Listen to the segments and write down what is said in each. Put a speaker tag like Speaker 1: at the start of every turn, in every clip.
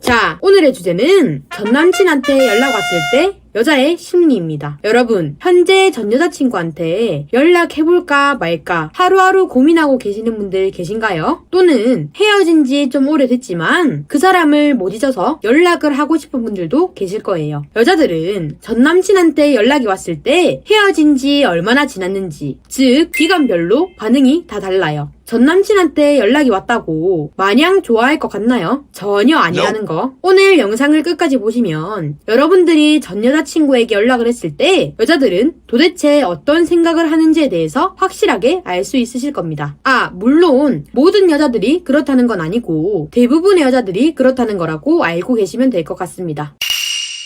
Speaker 1: 자, 오늘의 주제는 전 남친한테 연락 왔을 때 여자의 심리입니다. 여러분, 현재 전 여자친구한테 연락해볼까 말까 하루하루 고민하고 계시는 분들 계신가요? 또는 헤어진 지 좀 오래됐지만 그 사람을 못 잊어서 연락을 하고 싶은 분들도 계실 거예요. 여자들은 전 남친한테 연락이 왔을 때 헤어진 지 얼마나 지났는지, 즉 기간별로 반응이 다 달라요. 전 남친한테 연락이 왔다고 마냥 좋아할 것 같나요? 전혀 아니라는 거. 오늘 영상을 끝까지 보시면 여러분들이 전 여자친구에게 연락을 했을 때 여자들은 도대체 어떤 생각을 하는지에 대해서 확실하게 알 수 있으실 겁니다. 물론 모든 여자들이 그렇다는 건 아니고 대부분의 여자들이 그렇다는 거라고 알고 계시면 될 것 같습니다.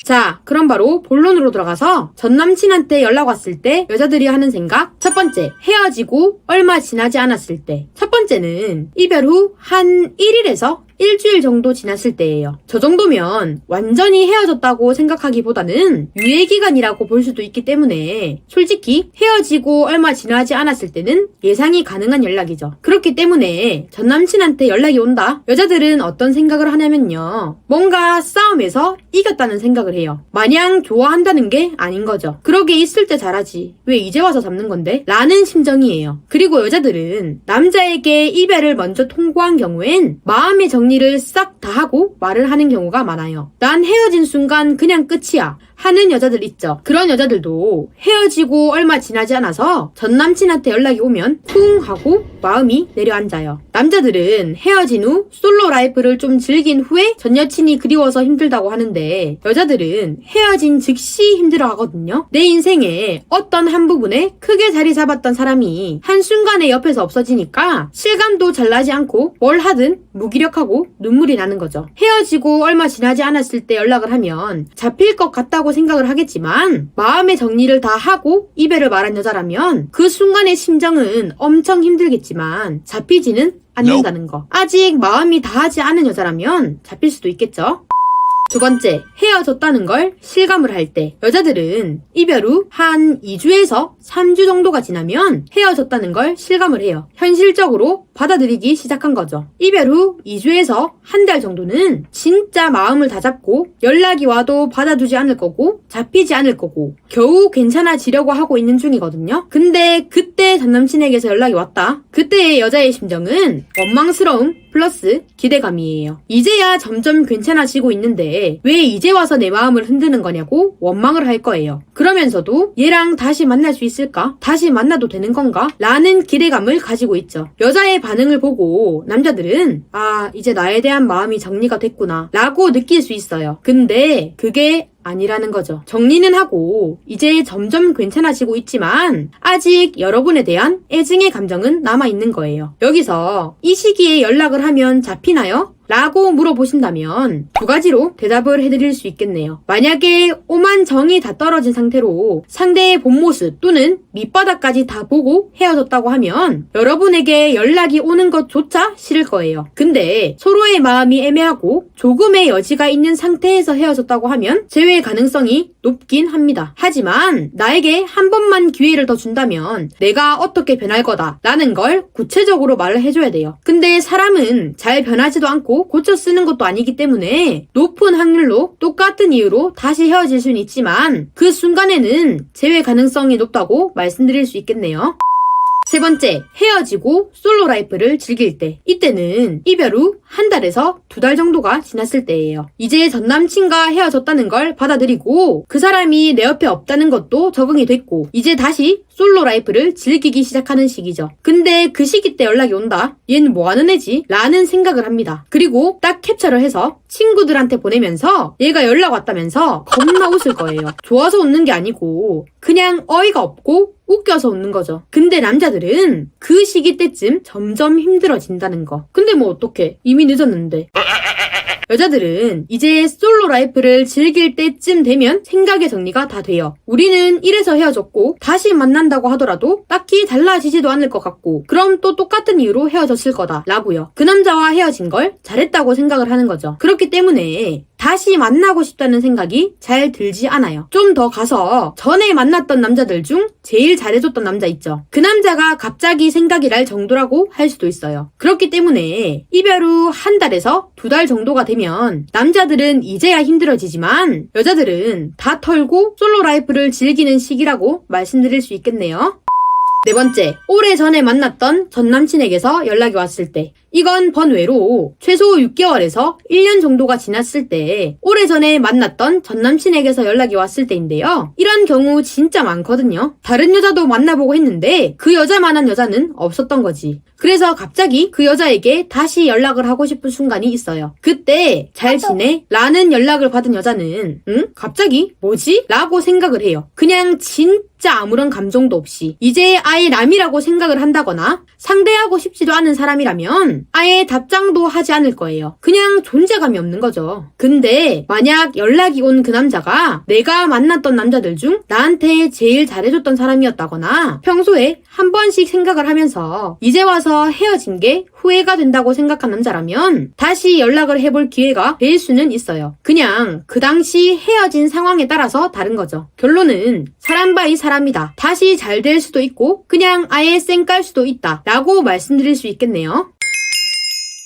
Speaker 1: 자, 그럼 바로 본론으로 들어가서 전 남친한테 연락 왔을 때 여자들이 하는 생각. 첫 번째, 헤어지고 얼마 지나지 않았을 때. 첫 번째는 이별 후 한 1일에서 일주일 정도 지났을 때예요. 저 정도면 완전히 헤어졌다고 생각하기보다는 유예기간이라고 볼 수도 있기 때문에 솔직히 헤어지고 얼마 지나지 않았을 때는 예상이 가능한 연락이죠. 그렇기 때문에 전 남친한테 연락이 온다? 여자들은 어떤 생각을 하냐면요. 뭔가 싸움에서 이겼다는 생각을 해요. 마냥 좋아한다는 게 아닌 거죠. 그러게 있을 때 잘하지. 왜 이제 와서 잡는 건데? 라는 심정이에요. 그리고 여자들은 남자에게 이별을 먼저 통보한 경우엔 마음의 정리를 싹 다 하고 말을 하는 경우가 많아요. 난 헤어진 순간 그냥 끝이야 하는 여자들 있죠. 그런 여자들도 헤어지고 얼마 지나지 않아서 전 남친한테 연락이 오면 쿵 하고 마음이 내려앉아요. 남자들은 헤어진 후 솔로 라이프를 좀 즐긴 후에 전 여친이 그리워서 힘들다고 하는데 여자들은 헤어진 즉시 힘들어 하거든요. 내 인생에 어떤 한 부분에 크게 자리 잡았던 사람이 한순간에 옆에서 없어지니까 실감도 잘 나지 않고 뭘 하든 무기력하고 눈물이 나는 거죠. 헤어지고 얼마 지나지 않았을 때 연락을 하면 잡힐 것 같다고 생각을 하겠지만 마음의 정리를 다 하고 이별을 말한 여자라면 그 순간의 심정은 엄청 힘들겠지만 잡히지는 않는다는 거. 아직 마음이 다하지 않은 여자라면 잡힐 수도 있겠죠. 두 번째, 헤어졌다는 걸 실감을 할 때. 여자들은 이별 후 한 2주에서 3주 정도가 지나면 헤어졌다는 걸 실감을 해요. 현실적으로 받아들이기 시작한 거죠. 이별 후 2주에서 한 달 정도는 진짜 마음을 다 잡고 연락이 와도 받아두지 않을 거고 잡히지 않을 거고 겨우 괜찮아지려고 하고 있는 중이거든요. 근데 그때 전 남친에게서 연락이 왔다. 그때의 여자의 심정은 원망스러움 플러스 기대감이에요. 이제야 점점 괜찮아지고 있는데 왜 이제 와서 내 마음을 흔드는 거냐고 원망을 할 거예요. 그러면서도 얘랑 다시 만날 수 있을까? 다시 만나도 되는 건가? 라는 기대감을 가지고 있죠. 여자의 반응을 보고 남자들은 이제 나에 대한 마음이 정리가 됐구나 라고 느낄 수 있어요. 근데 그게 아니라는 거죠. 정리는 하고 이제 점점 괜찮아지고 있지만 아직 여러분에 대한 애증의 감정은 남아있는 거예요. 여기서 이 시기에 연락을 하면 잡히나요? 라고 물어보신다면 두 가지로 대답을 해드릴 수 있겠네요. 만약에 오만 정이 다 떨어진 상태로 상대의 본 모습 또는 밑바닥까지 다 보고 헤어졌다고 하면 여러분에게 연락이 오는 것조차 싫을 거예요. 근데 서로의 마음이 애매하고 조금의 여지가 있는 상태에서 헤어졌다고 하면 재회 가능성이 높긴 합니다. 하지만 나에게 한 번만 기회를 더 준다면 내가 어떻게 변할 거다 라는 걸 구체적으로 말을 해줘야 돼요. 근데 사람은 잘 변하지도 않고 고쳐 쓰는 것도 아니기 때문에 높은 확률로 똑같은 이유로 다시 헤어질 수는 있지만 그 순간에는 재회 가능성이 높다고 말씀드릴 수 있겠네요. 세 번째, 헤어지고 솔로 라이프를 즐길 때. 이때는 이별 후 한 달에서 2달 정도가 지났을 때예요. 이제 전 남친과 헤어졌다는 걸 받아들이고 그 사람이 내 옆에 없다는 것도 적응이 됐고 이제 다시 솔로 라이프를 즐기기 시작하는 시기죠. 근데 그 시기 때 연락이 온다? 얘는 뭐하는 애지? 라는 생각을 합니다. 그리고 딱 캡처를 해서 친구들한테 보내면서 얘가 연락 왔다면서 겁나 웃을 거예요. 좋아서 웃는 게 아니고 그냥 어이가 없고 웃겨서 웃는 거죠. 근데 남자들은 그 시기 때쯤 점점 힘들어진다는 거. 근데 뭐 어떡해. 이미 늦었는데. 여자들은 이제 솔로 라이프를 즐길 때쯤 되면 생각의 정리가 다 돼요. 우리는 이래서 헤어졌고 다시 만난다고 하더라도 딱히 달라지지도 않을 것 같고 그럼 또 똑같은 이유로 헤어졌을 거다 라고요. 그 남자와 헤어진 걸 잘했다고 생각을 하는 거죠. 그렇기 때문에 다 다시 만나고 싶다는 생각이 잘 들지 않아요. 좀 더 가서 전에 만났던 남자들 중 제일 잘해줬던 남자 있죠. 그 남자가 갑자기 생각이 날 정도라고 할 수도 있어요. 그렇기 때문에 이별 후 한 달에서 2달 정도가 되면 남자들은 이제야 힘들어지지만 여자들은 다 털고 솔로 라이프를 즐기는 시기라고 말씀드릴 수 있겠네요. 네 번째, 오래전에 만났던 전 남친에게서 연락이 왔을 때. 이건 번외로 최소 6개월에서 1년 정도가 지났을 때 오래전에 만났던 전 남친에게서 연락이 왔을 때인데요. 이런 경우 진짜 많거든요. 다른 여자도 만나보고 했는데 그 여자만한 여자는 없었던 거지. 그래서 갑자기 그 여자에게 다시 연락을 하고 싶은 순간이 있어요. 그때 잘 지내? 라는 연락을 받은 여자는 갑자기? 뭐지? 라고 생각을 해요. 그냥 진짜 아무런 감정도 없이 이제 아예 남이라고 생각을 한다거나 상대하고 싶지도 않은 사람이라면 아예 답장도 하지 않을 거예요. 그냥 존재감이 없는 거죠. 근데 만약 연락이 온 그 남자가 내가 만났던 남자들 중 나한테 제일 잘해줬던 사람이었다거나 평소에 한 번씩 생각을 하면서 이제 와서 헤어진 게 후회가 된다고 생각한 남자라면 다시 연락을 해볼 기회가 될 수는 있어요. 그냥 그 당시 헤어진 상황에 따라서 다른 거죠. 결론은 사람 바이 사람이다. 다시 잘 될 수도 있고 그냥 아예 쌩 깔 수도 있다 라고 말씀드릴 수 있겠네요.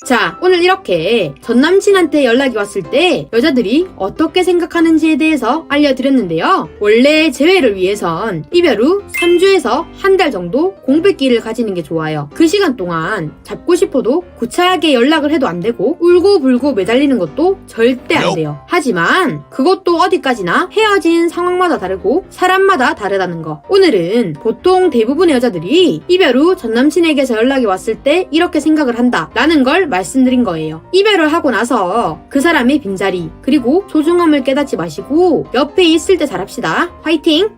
Speaker 1: 자, 오늘 이렇게 전 남친한테 연락이 왔을 때 여자들이 어떻게 생각하는지에 대해서 알려드렸는데요. 원래 재회를 위해선 이별 후 3주에서 한 달 정도 공백기를 가지는 게 좋아요. 그 시간 동안 잡고 싶어도 구차하게 연락을 해도 안 되고 울고불고 매달리는 것도 절대 안 돼요. 하지만 그것도 어디까지나 헤어진 상황마다 다르고 사람마다 다르다는 거. 오늘은 보통 대부분의 여자들이 이별 후 전 남친에게서 연락이 왔을 때 이렇게 생각을 한다 라는 걸 말씀드린 거예요. 이별을 하고 나서 그 사람의 빈자리 그리고 소중함을 깨닫지 마시고 옆에 있을 때 잘합시다. 화이팅!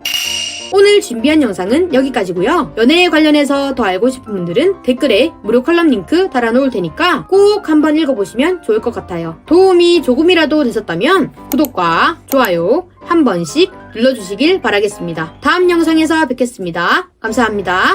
Speaker 1: 오늘 준비한 영상은 여기까지고요. 연애에 관련해서 더 알고 싶은 분들은 댓글에 무료 컬럼 링크 달아놓을 테니까 꼭 한번 읽어보시면 좋을 것 같아요. 도움이 조금이라도 되셨다면 구독과 좋아요 한 번씩 눌러주시길 바라겠습니다. 다음 영상에서 뵙겠습니다. 감사합니다.